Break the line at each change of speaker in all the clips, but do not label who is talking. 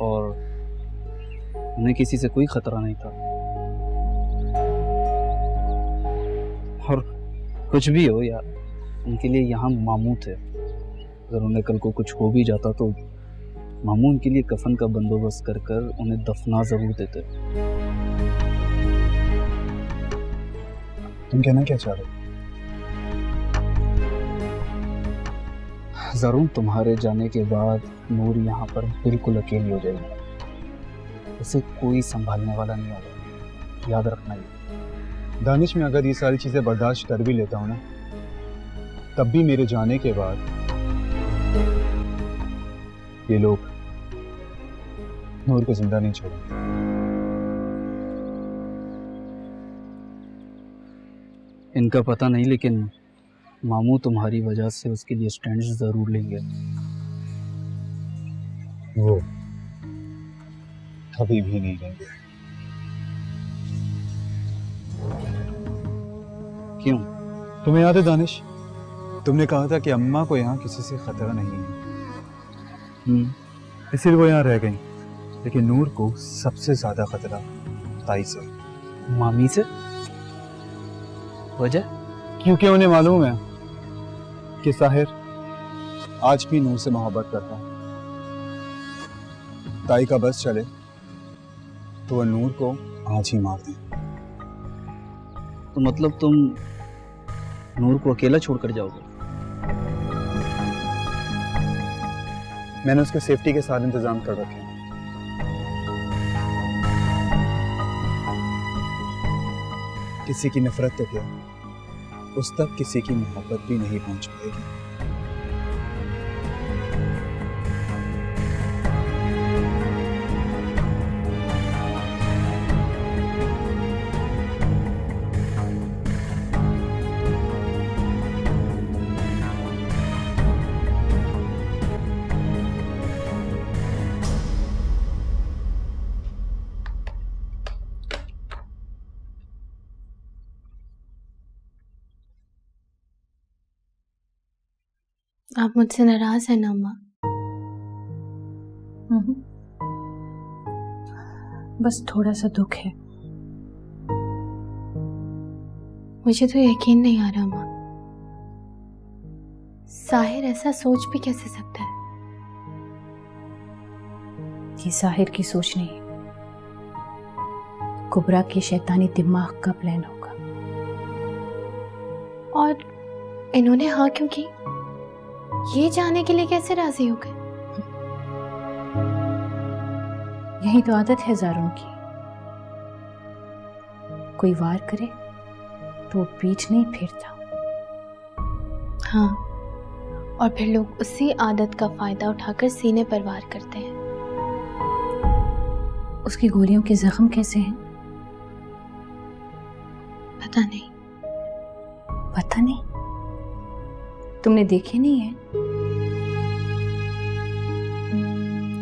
और उन्हें किसी से कोई खतरा नहीं था। और कुछ भी हो यार, उनके लिए यहाँ मामू थे। अगर उन्हें कल को कुछ हो भी जाता तो मामू उनके लिए कफन का बंदोबस्त कर कर उन्हें दफना जरूर देते।
तुम कहना क्या चाह रहे हो?
जरूर तुम्हारे जाने के बाद नूर यहाँ पर बिल्कुल अकेली हो जाएगी। उसे कोई संभालने वाला नहीं होगा, याद रखना ये।
दानिश, में अगर ये सारी चीजें बर्दाश्त कर भी लेता हूँ ना, तब भी मेरे जाने के बाद ये लोग नूर को जिंदा नहीं छोड़ेंगे।
इनका पता नहीं, लेकिन मामू तुम्हारी वजह से उसके लिए स्टैंड जरूर लेंगे।
वो कभी भी नहीं लेंगे।
क्यों?
तुम्हें याद है दानिश, तुमने कहा था कि अम्मा को यहाँ किसी से खतरा नहीं है, इसलिए वो यहाँ रह गई। लेकिन नूर को सबसे ज्यादा खतरा ताई से,
मामी से। वजह?
क्योंकि उन्हें मालूम है कि साहिर आज भी नूर से मोहब्बत करता है। ताई का बस चले तो वह नूर को आज ही मार दे।
तो मतलब तुम नूर को अकेला छोड़कर जाओगे?
मैंने उसके सेफ्टी के सारे इंतजाम कर रखे हैं। किसी की नफरत तो क्या, उस तक किसी की मोहब्बत भी नहीं पहुंच पाएगी।
आप मुझसे नाराज हैं ना अम्मा?
बस थोड़ा सा दुख है।
मुझे तो यकीन नहीं आ रहा अम्मा, साहिर ऐसा सोच भी कैसे सकता है?
ये साहिर की सोच नहीं, कुबरा के शैतानी दिमाग का प्लान होगा।
और इन्होंने हाँ क्यों की? ये जाने के लिए कैसे राजी हो गए?
यही तो आदत है जारुन की, कोई वार करे तो वो पीठ नहीं फेरता।
हाँ, और फिर लोग उसी आदत का फायदा उठाकर सीने पर वार करते हैं।
उसकी गोलियों के जख्म कैसे हैं?
पता नहीं।
पता नहीं? तुमने देखे नहीं है?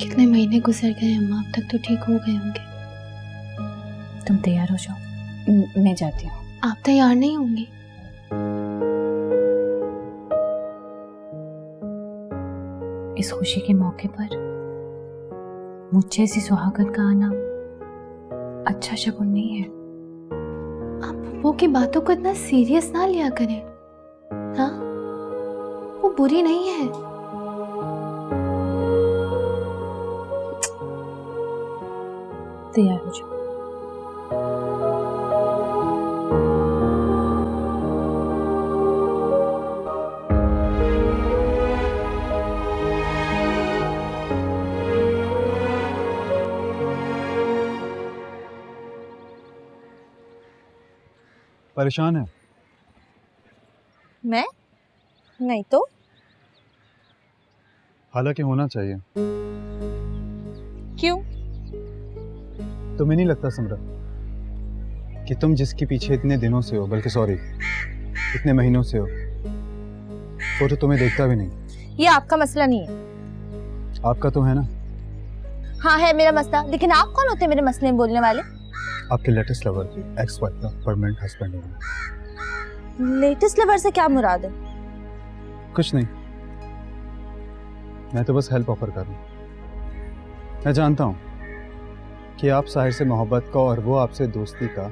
कितने महीने गुजर गए अम्मा, अब तक तो ठीक हो गए होंगे।
तुम तैयार हो जाओ, मैं जाती हूँ।
आप तैयार नहीं होंगी?
इस खुशी के मौके पर मुझ जैसी सुहागन का आना अच्छा शगुन नहीं है।
आप वो की बातों को इतना सीरियस ना लिया करें। हाँ, वो बुरी नहीं है।
तैयार हो जाओ।
परेशान है?
मैं? नहीं तो।
हालांकि होना चाहिए।
क्यों?
तुम्हें नहीं लगता समरा कि तुम जिसके पीछे इतने दिनों से हो, बल्कि सॉरी इतने महीनों से हो, वो तो तुम्हें देखता भी नहीं।
ये आपका मसला नहीं है।
आपका तो है ना।
हाँ है मेरा मसला, लेकिन आप कौन होते हैं मेरे मसले में बोलने वाले?
आपके लेटेस्ट लवर की एक्स वाइफ का परमानेंट हस्बैंड हूँ।
लेटेस्ट लवर से क्या मुराद है?
कुछ नहीं, मैं तो बस हेल्प ऑफर कर रहा हूँ। मैं जानता हूँ कि आप साहिर से मोहब्बत का और वो आपसे दोस्ती का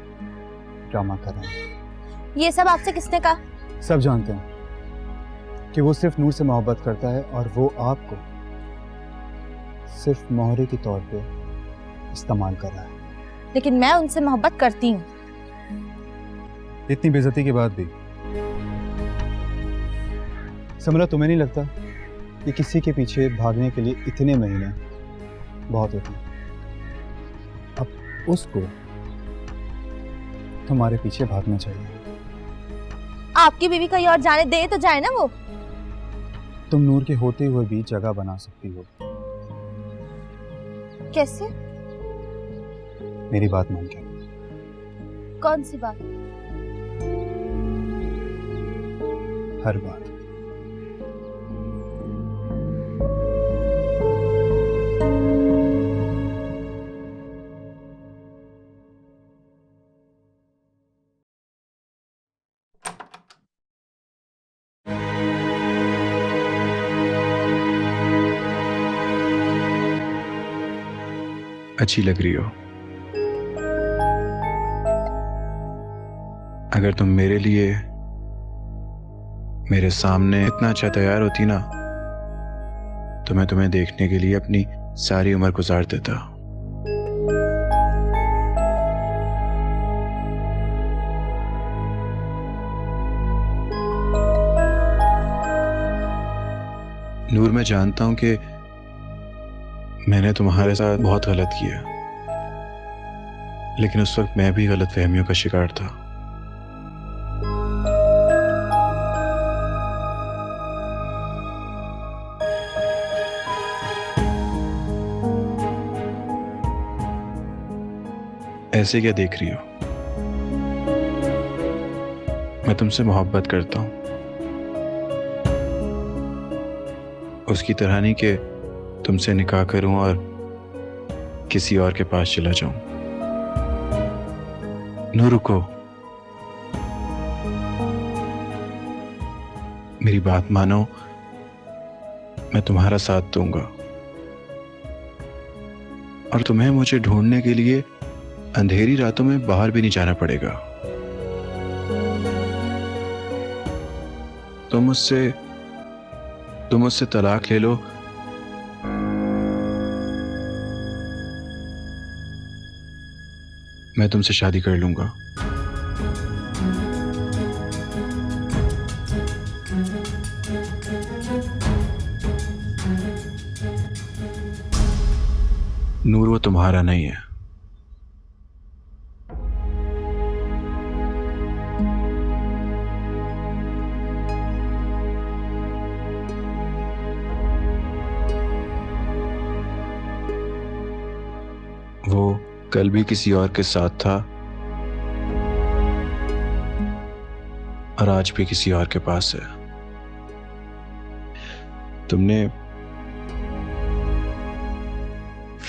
ड्रामा कर रहे हैं।
ये सब आपसे किसने कहा?
सब जानते हैं कि वो सिर्फ नूर से मोहब्बत करता है और वो आपको सिर्फ मोहरे के तौर पे इस्तेमाल कर रहा है।
लेकिन मैं उनसे मोहब्बत करती हूँ।
इतनी बेइज्जती के बाद भी समरा, तुम्हें नहीं लगता कि किसी के पीछे भागने के लिए इतने महीने बहुत होते हैं? अब उसको तुम्हारे पीछे भागना चाहिए।
आपकी बीवी कहीं और जाने दे तो जाए ना वो।
तुम नूर के होते हुए भी जगह बना सकती हो।
कैसे?
मेरी बात मान के।
कौन सी बात?
हर बात।
अच्छी लग रही हो। अगर तुम मेरे लिए मेरे सामने इतना अच्छा तैयार होती ना, तो मैं तुम्हें देखने के लिए अपनी सारी उम्र गुजार देता। नूर, मैं जानता हूं कि मैंने तुम्हारे साथ बहुत गलत किया, लेकिन उस वक्त मैं भी गलत फहमियों का शिकार था। ऐसे क्या देख रही हो? मैं तुमसे मोहब्बत करता हूं, उसकी तरह नहीं कि तुमसे निकाह करूं और किसी और के पास चला जाऊं। नूर, रुको, मेरी बात मानो। मैं तुम्हारा साथ दूंगा और तुम्हें मुझे ढूंढने के लिए अंधेरी रातों में बाहर भी नहीं जाना पड़ेगा। तुम मुझसे तलाक ले लो, मैं तुमसे शादी कर लूंगा। नूर, वो तुम्हारा नहीं है। वो कल भी किसी और के साथ था और आज भी किसी और के पास है। तुमने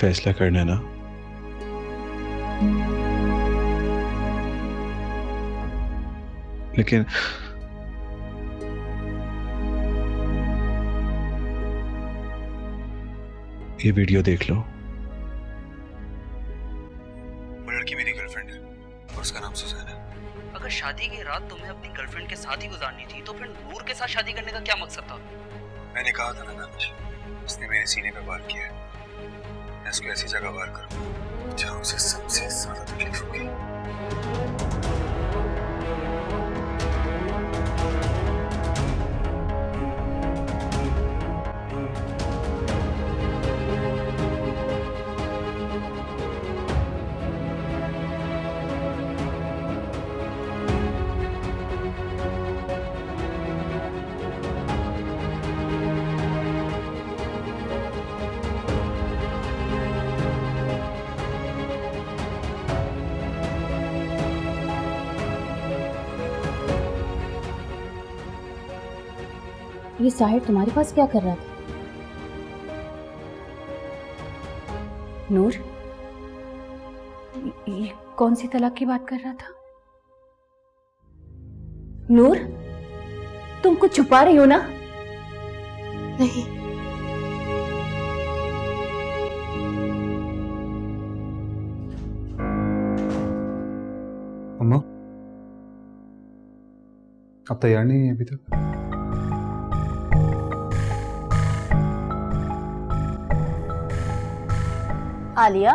फैसला करना ना। लेकिन ये वीडियो देख लो।
लड़की मेरी गर्लफ्रेंड है और उसका नाम सुजैन है।
अगर शादी की रात तुम्हें अपनी गर्लफ्रेंड के साथ ही गुजारनी थी तो फिर नूर के साथ शादी करने का क्या मकसद था?
मैंने कहा था ना दानिश, उसने मेरे सीने पे वार किया है। मैं उसको ऐसी जगह वार करूं जहां उसे सबसे ज्यादा तकलीफ होगी।
ये साहिर तुम्हारे पास क्या कर रहा था? नूर, ये कौन सी तलाक की बात कर रहा था? नूर, तुम कुछ छुपा रही हो ना?
नहीं,
अम्मा, आप तैयार नहीं हैं अभी तक?
आलिया,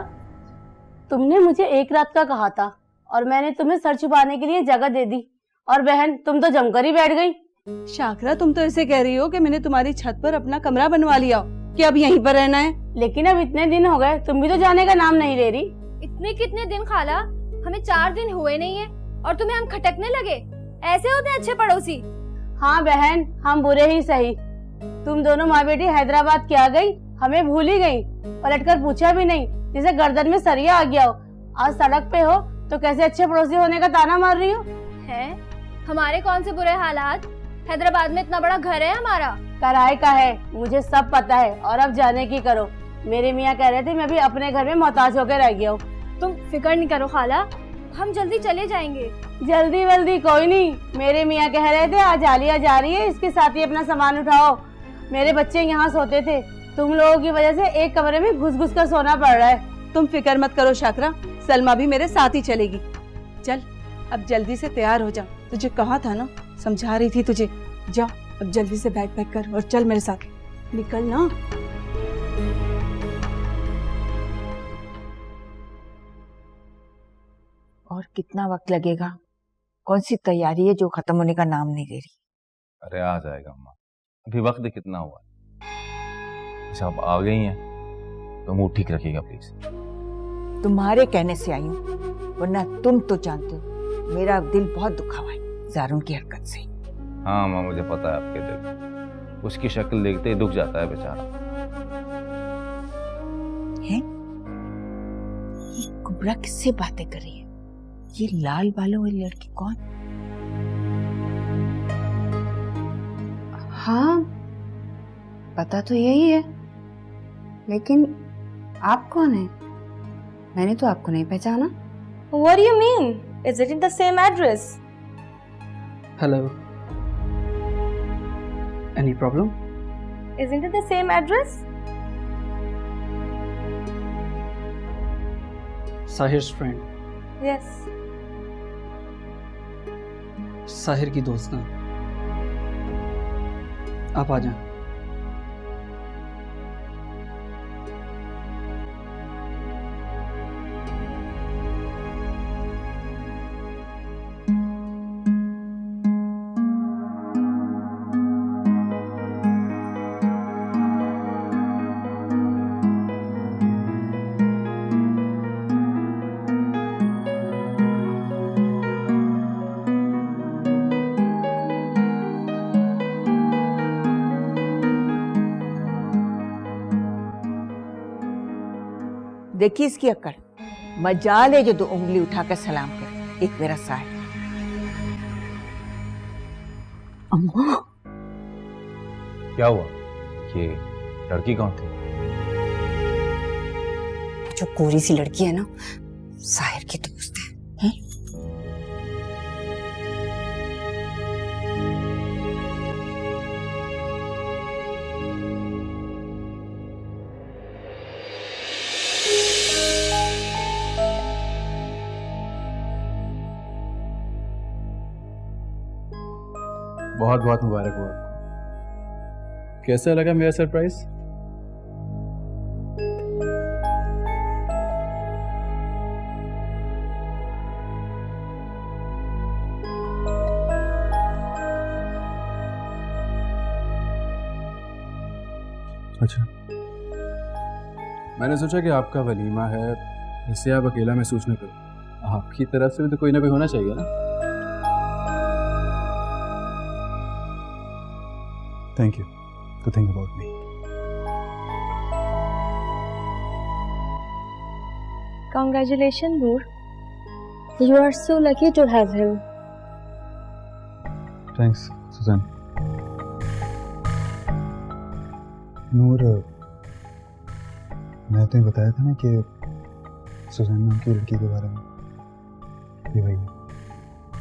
तुमने मुझे एक रात का कहा था और मैंने तुम्हें सर छुपाने के लिए जगह दे दी, और बहन तुम तो जमकर ही बैठ गई।
शाकरा, तुम तो ऐसे कह रही हो कि मैंने तुम्हारी छत पर अपना कमरा बनवा लिया कि अब यहीं पर रहना है।
लेकिन अब इतने दिन हो गए, तुम भी तो जाने का नाम नहीं ले रही।
इतने कितने दिन खाला, हमें 4 दिन हुए नहीं है और तुम्हें हम खटकने लगे। ऐसे होते हैं अच्छे पड़ोसी।
हाँ बहन, हम बुरे ही सही। तुम दोनों माँ बेटी हैदराबाद क्या गई, हमें भूल ही गई, पलटकर पूछा भी नहीं, जिसे गर्दन में सरिया आ गया हो। आज सड़क पे हो तो कैसे अच्छे पड़ोसी होने का ताना मार रही हो।
है हमारे कौन से बुरे हालात? हैदराबाद में इतना बड़ा घर है हमारा।
कराए का है, मुझे सब पता है, और अब जाने की करो। मेरे मियाँ कह रहे थे मैं भी अपने घर में मोहताज होकर रह गया हूँ।
तुम फिक्र नहीं करो खाला, हम जल्दी चले जाएंगे।
जल्दी वल्दी कोई नहीं, मेरे मियाँ कह रहे थे आज आलिया जा रही है, इसके साथ ही अपना सामान उठाओ। मेरे बच्चे यहाँ सोते थे, तुम लोगों की वजह से एक कमरे में घुस घुस कर सोना पड़ रहा है।
तुम फिक्र मत करो शाकरा, सलमा भी मेरे साथ ही चलेगी। चल अब जल्दी से तैयार हो जा, तुझे कहा था ना, समझा रही थी तुझे। जा अब जल्दी से बैग पैक कर और चल मेरे साथ, निकल ना।
और कितना वक्त लगेगा? कौन सी तैयारी है जो खत्म होने का नाम नहीं ले रही?
अरे आ जाएगा अम्मा, अभी वक्त कितना हुआ? अच्छा आप आ गई हैं तो मुंह ठीक रखिएगा प्लीज।
तुम्हारे कहने से आई हूँ, वरना तुम तो जानते हो मेरा दिल बहुत दुखा हुआ है जारून की हरकत से।
हाँ अम्मा, मुझे पता है आपके दिल, उसकी शक्ल देखते ही दुख जाता है बेचारा।
है? ये कुबरा किससे बातें कर रही है? ये लाल बालों वाली लड़की कौन?
हाँ पता तो यही है, लेकिन आप कौन हैं? मैंने तो आपको नहीं पहचाना।
What do you mean? Is it in the same address?
Hello, any problem?
Isn't it the same address?
Sahir's friend,
Yes.
Sahir की दोस्त ना, आप आ जाएं।
देखिए इसकी अक्कड़, मजाल है जो 2 उंगली उठाकर सलाम कर। एक मेरा साहिब।
अम्मा,
क्या हुआ? ये लड़की कौन थी?
जो कोरी सी लड़की है ना, साहिर की दोस्त है।
बहुत बहुत मुबारक हो आपको। कैसा लगा मेरा सरप्राइज? अच्छा, मैंने सोचा कि आपका वलीमा है, इससे आप अकेला महसूस न करो। आपकी तरफ से भी तो कोई ना कोई होना चाहिए ना। Thank you to think about me.
Congratulations, Noor. You are so lucky to have him.
Thanks, Suzanne. नूर, मैं तुम्हें बताया था ना कि सुजैन नाम की लड़की के बारे में। ये वही है,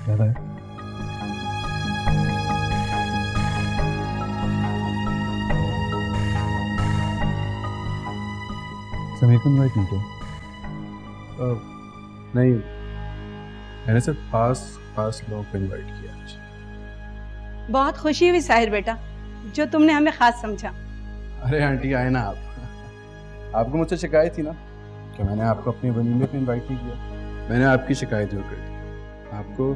याद आया? समीर को इनवाइट नहीं किया? नहीं, वो तो नहीं आया। मैं उससे मिलने आया था।
अच्छा, अच्छा। मैं सोचा कि आपका वलीमा है, इसलिए आप अकेला महसूस न करो। आपकी तरफ से भी तो कोई ना कोई होना चाहिए ना।
नहीं, मैंने सिर्फ खास लोगों को इनवाइट किया आज।
बहुत खुशी हुई साहिर बेटा, जो तुमने हमें खास समझा।
अरे आंटी आए ना आप। आपको मुझसे शिकायत थी ना कि मैंने आपको अपनी वलीमे पे इनवाइट नहीं किया। मैंने आपकी शिकायत दूर कर दी, आपको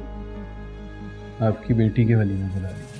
आपकी बेटी के वलीमे बुला लिया।